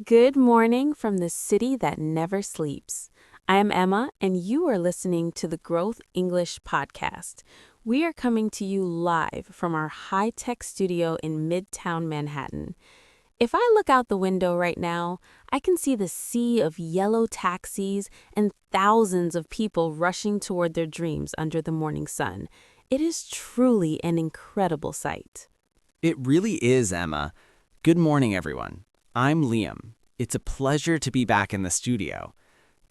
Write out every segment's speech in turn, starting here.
Good morning from the city that never sleeps. I am Emma, and you are listening to the Growth English Podcast. We are coming to you live from our high-tech studio in Midtown Manhattan. If I look out the window right now, I can see the sea of yellow taxis and thousands of people rushing toward their dreams under the morning sun. It is truly an incredible sight. It really is, Emma. Good morning, everyone. I'm Liam. It's a pleasure to be back in the studio.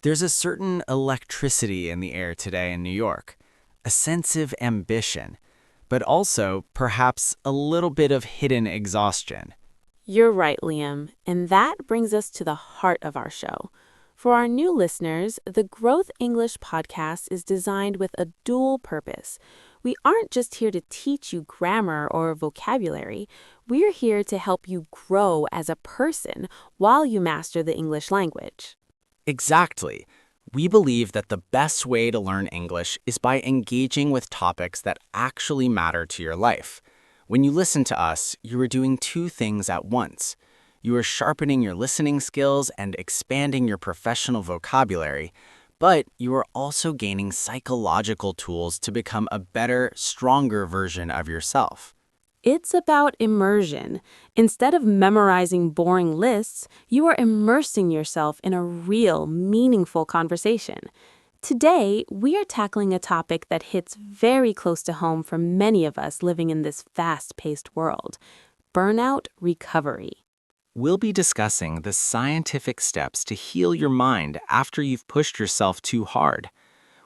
There's a certain electricity in the air today in New York, a sense of ambition, but also perhaps a little bit of hidden exhaustion. You're right, Liam, and that brings us to the heart of our show. For our new listeners, the Growth English podcast is designed with a dual purpose. We aren't just here to teach you grammar or vocabulary. We're here to help you grow as a person while you master the English language. Exactly. We believe that the best way to learn English is by engaging with topics that actually matter to your life. When you listen to us, you are doing two things at once. You are sharpening your listening skills and expanding your professional vocabulary, but you are also gaining psychological tools to become a better, stronger version of yourself. It's about immersion. Instead of memorizing boring lists, you are immersing yourself in a real, meaningful conversation. Today, we are tackling a topic that hits very close to home for many of us living in this fast-paced world: burnout recovery. We'll be discussing the scientific steps to heal your mind after you've pushed yourself too hard.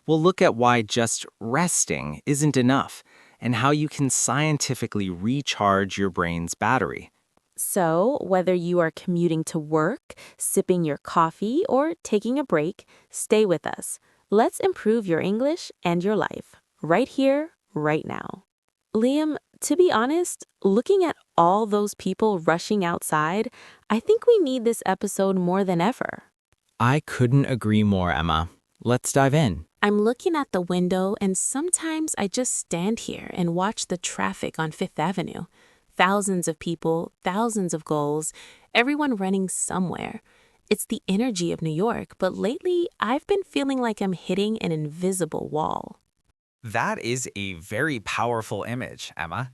We'll look at why just resting isn't enough and how you can scientifically recharge your brain's battery. So, whether you are commuting to work, sipping your coffee, or taking a break, stay with us. Let's improve your English and your life, right here, right now. Liam, to be honest, looking at all those people rushing outside, I think we need this episode more than ever. I couldn't agree more, Emma. Let's dive in. I'm looking at the window, and sometimes I just stand here and watch the traffic on Fifth Avenue. Thousands of people, thousands of goals, everyone running somewhere. It's the energy of New York, but lately I've been feeling like I'm hitting an invisible wall. That is a very powerful image, Emma.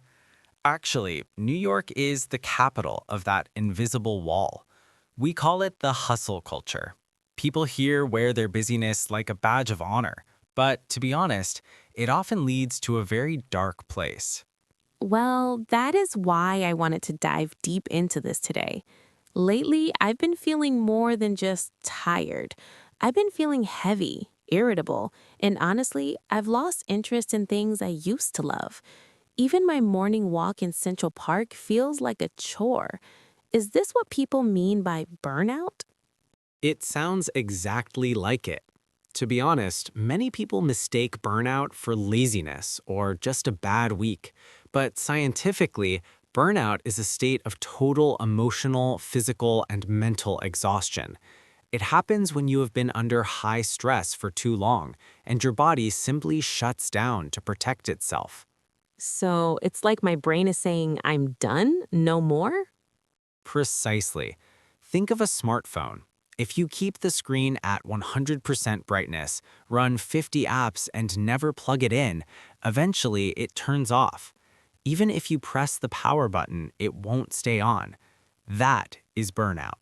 Actually, New York is the capital of that invisible wall. We call it the hustle culture. People here wear their busyness like a badge of honor, but to be honest, it often leads to a very dark place. Well, that is why I wanted to dive deep into this today. Lately, I've been feeling more than just tired. I've been feeling heavy, irritable, and honestly, I've lost interest in things I used to love. Even my morning walk in Central Park feels like a chore. Is this what people mean by burnout? It sounds exactly like it. To be honest, many people mistake burnout for laziness or just a bad week. But scientifically, burnout is a state of total emotional, physical, and mental exhaustion. It happens when you have been under high stress for too long, and your body simply shuts down to protect itself. So it's like my brain is saying, I'm done, no more? Precisely. Think of a smartphone. If you keep the screen at 100% brightness, run 50 apps, and never plug it in, eventually it turns off. Even if you press the power button, it won't stay on. That is burnout.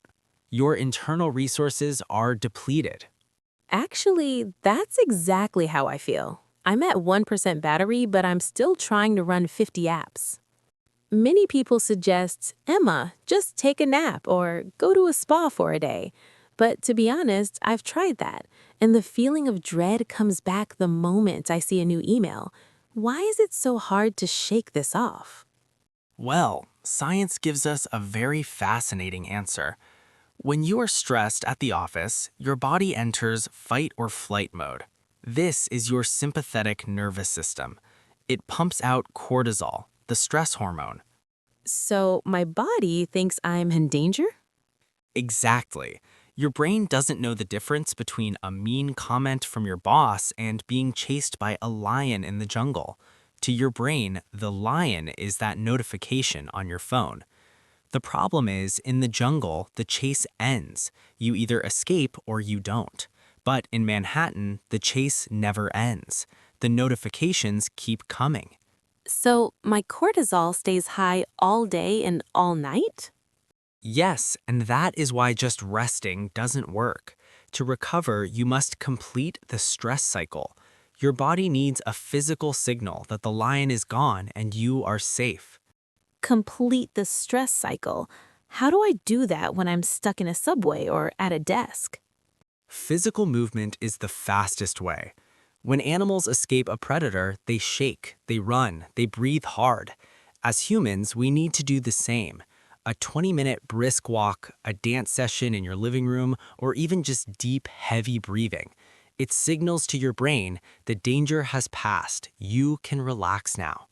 Your internal resources are depleted. Actually, that's exactly how I feel. I'm at 1% battery, but I'm still trying to run 50 apps. Many people suggest, Emma, just take a nap or go to a spa for a day. But to be honest, I've tried that, and the feeling of dread comes back the moment I see a new email. Why is it so hard to shake this off? Well, science gives us a very fascinating answer. When you are stressed at the office, your body enters fight or flight mode. This is your sympathetic nervous system. It pumps out cortisol, the stress hormone. So my body thinks I'm in danger? Exactly. Your brain doesn't know the difference between a mean comment from your boss and being chased by a lion in the jungle. To your brain, the lion is that notification on your phone. The problem is, in the jungle, the chase ends. You either escape or you don't. But in Manhattan, the chase never ends. The notifications keep coming. So my cortisol stays high all day and all night? Yes, and that is why just resting doesn't work. To recover, you must complete the stress cycle. Your body needs a physical signal that the lion is gone and you are safe. Complete the stress cycle. How do I do that when I'm stuck in a subway or at a desk? Physical movement is the fastest way. When animals escape a predator, they shake, they run, they breathe hard. As humans, we need to do the same. A 20-minute brisk walk, a dance session in your living room, or even just deep, heavy breathing. It signals to your brain the danger has passed. You can relax now.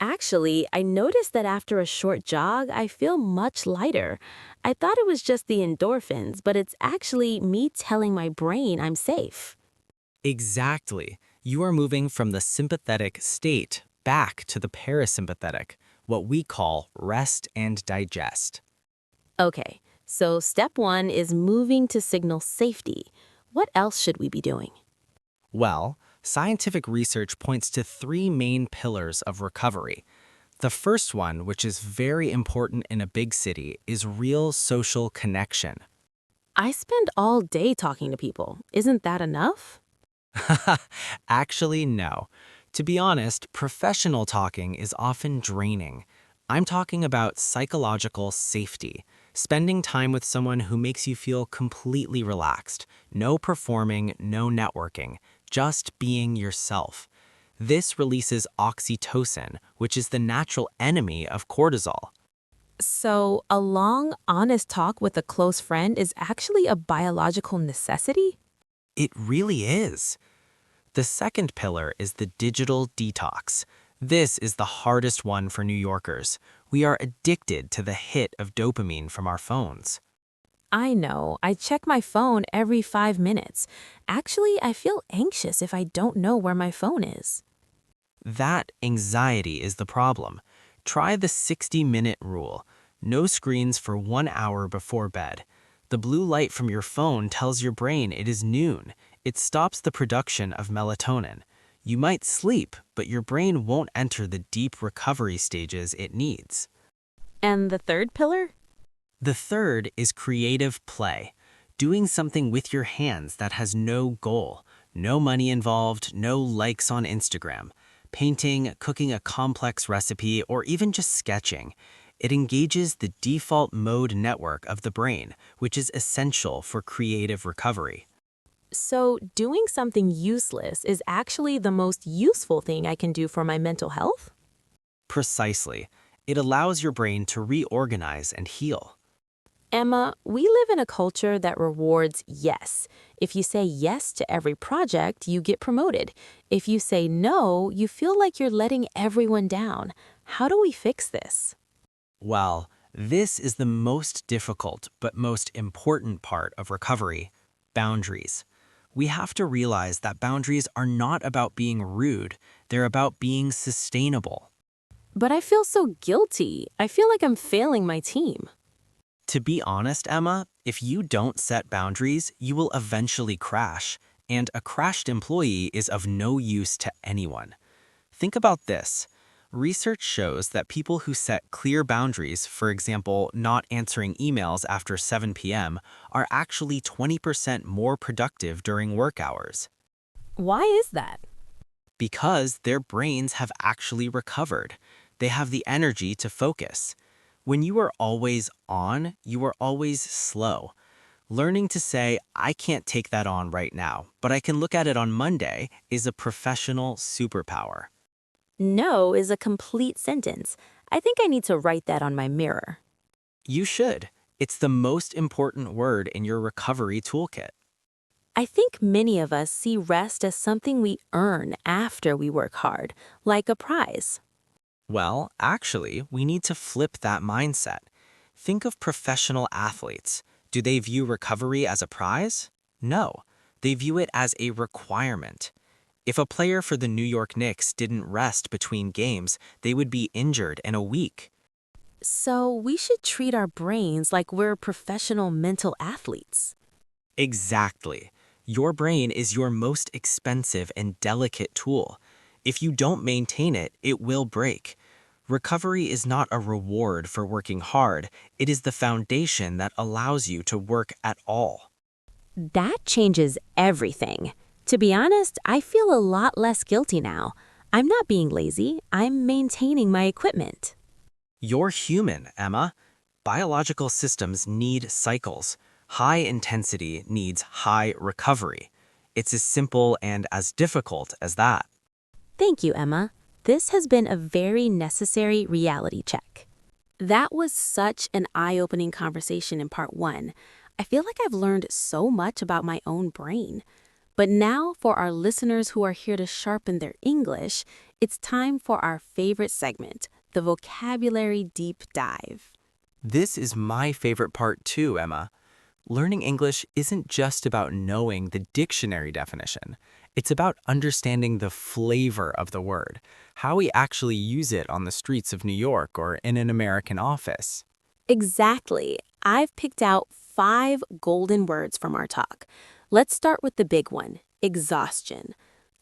Actually, I noticed that after a short jog, I feel much lighter. I thought it was just the endorphins, but it's actually me telling my brain I'm safe. Exactly. You are moving from the sympathetic state back to the parasympathetic, what we call rest and digest. Okay, so step one is moving to signal safety. What else should we be doing? Well, scientific research points to three main pillars of recovery. The first one, which is very important in a big city, is real social connection. I spend all day talking to people. Isn't that enough? Actually, no. To be honest, professional talking is often draining. I'm talking about psychological safety, spending time with someone who makes you feel completely relaxed. No performing, no networking, just being yourself. This releases oxytocin, which is the natural enemy of cortisol. So, a long, honest talk with a close friend is actually a biological necessity? It really is. The second pillar is the digital detox. This is the hardest one for New Yorkers. We are addicted to the hit of dopamine from our phones. I know. I check my phone every 5 minutes. Actually, I feel anxious if I don't know where my phone is. That anxiety is the problem. Try the 60-minute rule. No screens for 1 hour before bed. The blue light from your phone tells your brain it is noon. It stops the production of melatonin. You might sleep, but your brain won't enter the deep recovery stages it needs. And the third pillar? The third is creative play. Doing something with your hands that has no goal. No money involved, no likes on Instagram. Painting, cooking a complex recipe, or even just sketching. It engages the default mode network of the brain, which is essential for creative recovery. So, doing something useless is actually the most useful thing I can do for my mental health? Precisely. It allows your brain to reorganize and heal. Emma, we live in a culture that rewards yes. If you say yes to every project, you get promoted. If you say no, you feel like you're letting everyone down. How do we fix this? Well, this is the most difficult but most important part of recovery: boundaries. We have to realize that boundaries are not about being rude, they're about being sustainable. But I feel so guilty. I feel like I'm failing my team. To be honest, Emma, if you don't set boundaries, you will eventually crash, and a crashed employee is of no use to anyone. Think about this. Research shows that people who set clear boundaries, for example, not answering emails after 7 p.m., are actually 20% more productive during work hours. Why is that? Because their brains have actually recovered. They have the energy to focus. When you are always on, you are always slow. Learning to say, I can't take that on right now, but I can look at it on Monday, is a professional superpower. No is a complete sentence. I think I need to write that on my mirror. You should. It's the most important word in your recovery toolkit. I think many of us see rest as something we earn after we work hard, like a prize. Well, actually, we need to flip that mindset. Think of professional athletes. Do they view recovery as a prize? No, they view it as a requirement. If a player for the New York Knicks didn't rest between games, they would be injured in a week. So we should treat our brains like we're professional mental athletes. Exactly. Your brain is your most expensive and delicate tool. If you don't maintain it, it will break. Recovery is not a reward for working hard. It is the foundation that allows you to work at all. That changes everything. To be honest, I feel a lot less guilty now. I'm not being lazy, I'm maintaining my equipment. You're human, Emma. Biological systems need cycles. High intensity needs high recovery. It's as simple and as difficult as that. Thank you, Emma. This has been a very necessary reality check. That was such an eye-opening conversation in part 1. I feel like I've learned so much about my own brain. But now, for our listeners who are here to sharpen their English, it's time for our favorite segment, the vocabulary deep dive. This is my favorite part too, Emma. Learning English isn't just about knowing the dictionary definition. It's about understanding the flavor of the word, how we actually use it on the streets of New York or in an American office. Exactly. I've picked out 5 golden words from our talk. Let's start with the big one, exhaustion.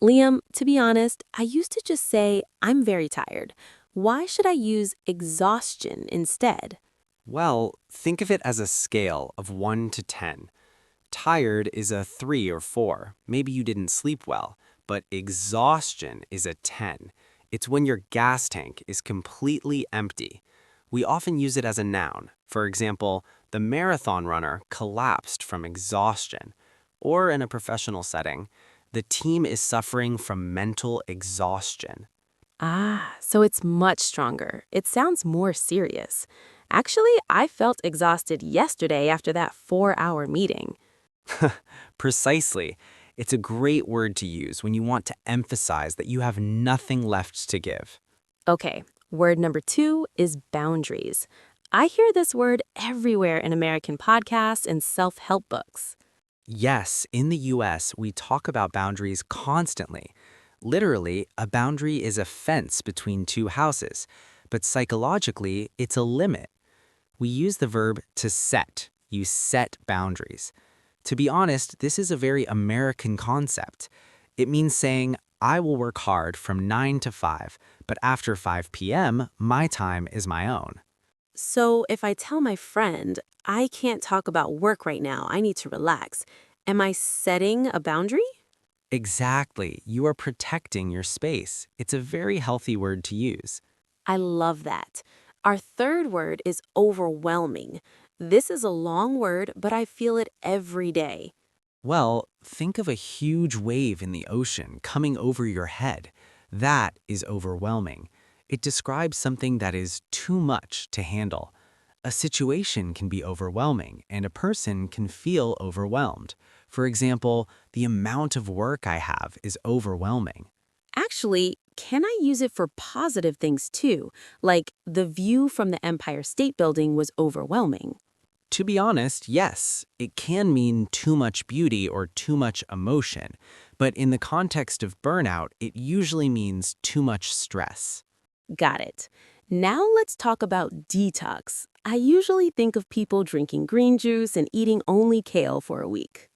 Liam, to be honest, I used to just say, I'm very tired. Why should I use exhaustion instead? Well, think of it as a scale of 1 to 10. Tired is a 3 or 4. Maybe you didn't sleep well. But exhaustion is a 10. It's when your gas tank is completely empty. We often use it as a noun. For example, the marathon runner collapsed from exhaustion. Or in a professional setting, the team is suffering from mental exhaustion. Ah, so it's much stronger. It sounds more serious. Actually, I felt exhausted yesterday after that 4-hour meeting. Precisely. It's a great word to use when you want to emphasize that you have nothing left to give. Okay, word number 2 is boundaries. I hear this word everywhere in American podcasts and self-help books. Yes, in the US, we talk about boundaries constantly. Literally, a boundary is a fence between two houses, but psychologically, it's a limit. We use the verb to set. You set boundaries. To be honest, this is a very American concept. It means saying, I will work hard from 9 to 5, but after 5 p.m., my time is my own. So if I tell my friend, I can't talk about work right now, I need to relax, am I setting a boundary? Exactly. You are protecting your space. It's a very healthy word to use. I love that. Our third word is overwhelming. This is a long word, but I feel it every day. Well, think of a huge wave in the ocean coming over your head. That is overwhelming. It describes something that is too much to handle. A situation can be overwhelming, and a person can feel overwhelmed. For example, the amount of work I have is overwhelming. Actually, can I use it for positive things too? Like the view from the Empire State Building was overwhelming. To be honest, yes, it can mean too much beauty or too much emotion, but in the context of burnout, it usually means too much stress. Got it. Now let's talk about detox. I usually think of people drinking green juice and eating only kale for a week.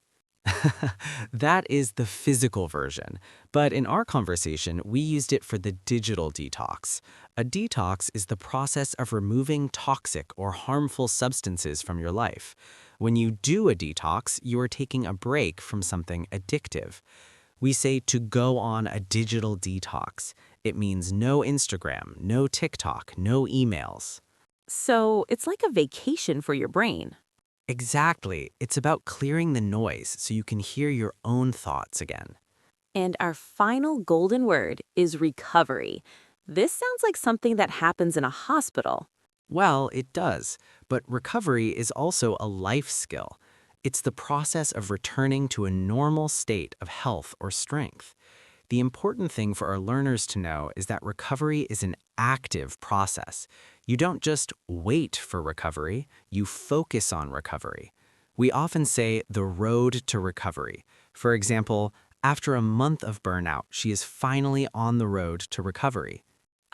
That is the physical version, but in our conversation, we used it for the digital detox. A detox is the process of removing toxic or harmful substances from your life. When you do a detox, you are taking a break from something addictive. We say to go on a digital detox. It means no Instagram, no TikTok, no emails. So it's like a vacation for your brain. Exactly. It's about clearing the noise so you can hear your own thoughts again. And our final golden word is recovery. This sounds like something that happens in a hospital. Well, it does, but recovery is also a life skill. It's the process of returning to a normal state of health or strength. The important thing for our learners to know is that recovery is an active process. You don't just wait for recovery, you focus on recovery. We often say the road to recovery. For example, after a month of burnout, she is finally on the road to recovery.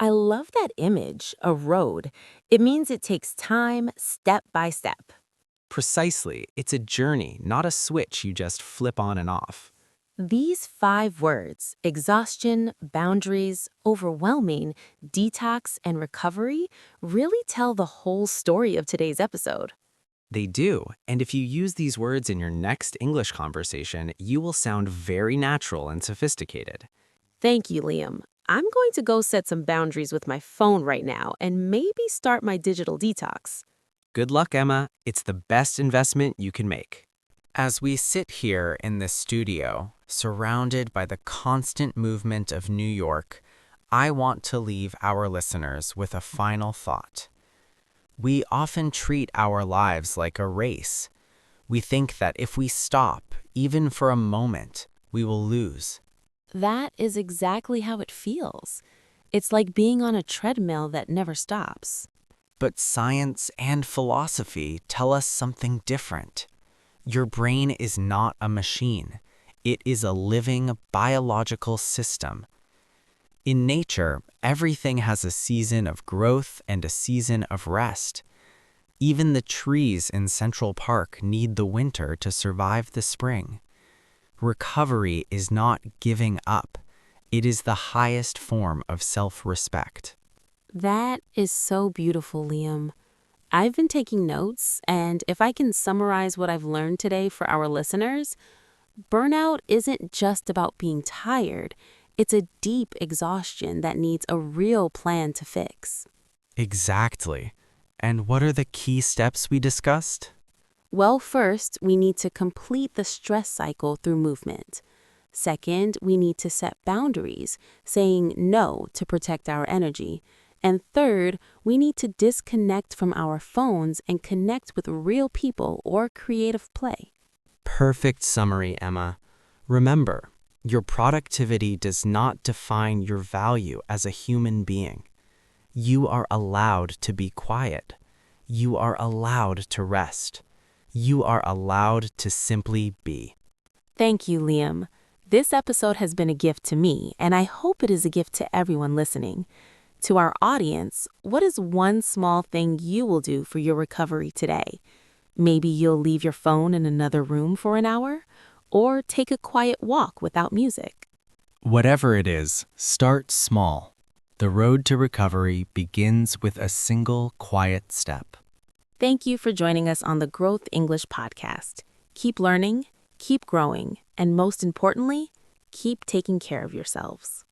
I love that image, a road. It means it takes time, step by step. Precisely, it's a journey, not a switch you just flip on and off. These 5 words, exhaustion, boundaries, overwhelming, detox, and recovery, really tell the whole story of today's episode. They do, and if you use these words in your next English conversation, you will sound very natural and sophisticated. Thank you, Liam. I'm going to go set some boundaries with my phone right now and maybe start my digital detox. Good luck, Emma. It's the best investment you can make. As we sit here in the studio, surrounded by the constant movement of New York, I want to leave our listeners with a final thought. We often treat our lives like a race. We think that if we stop, even for a moment, we will lose. That is exactly how it feels. It's like being on a treadmill that never stops. But science and philosophy tell us something different. Your brain is not a machine. It is a living biological system. In nature, everything has a season of growth and a season of rest. Even the trees in Central Park need the winter to survive the spring. Recovery is not giving up. It is the highest form of self-respect. That is so beautiful, Liam. I've been taking notes, and if I can summarize what I've learned today for our listeners, burnout isn't just about being tired. It's a deep exhaustion that needs a real plan to fix. Exactly. And what are the key steps we discussed? Well, first, we need to complete the stress cycle through movement. Second, we need to set boundaries, saying no to protect our energy. And third, we need to disconnect from our phones and connect with real people or creative play. Perfect summary, Emma. Remember, your productivity does not define your value as a human being. You are allowed to be quiet. You are allowed to rest. You are allowed to simply be. Thank you, Liam. This episode has been a gift to me, and I hope it is a gift to everyone listening. To our audience, what is one small thing you will do for your recovery today? Maybe you'll leave your phone in another room for an hour, or take a quiet walk without music. Whatever it is, start small. The road to recovery begins with a single quiet step. Thank you for joining us on the Growth English podcast. Keep learning, keep growing, and most importantly, keep taking care of yourselves.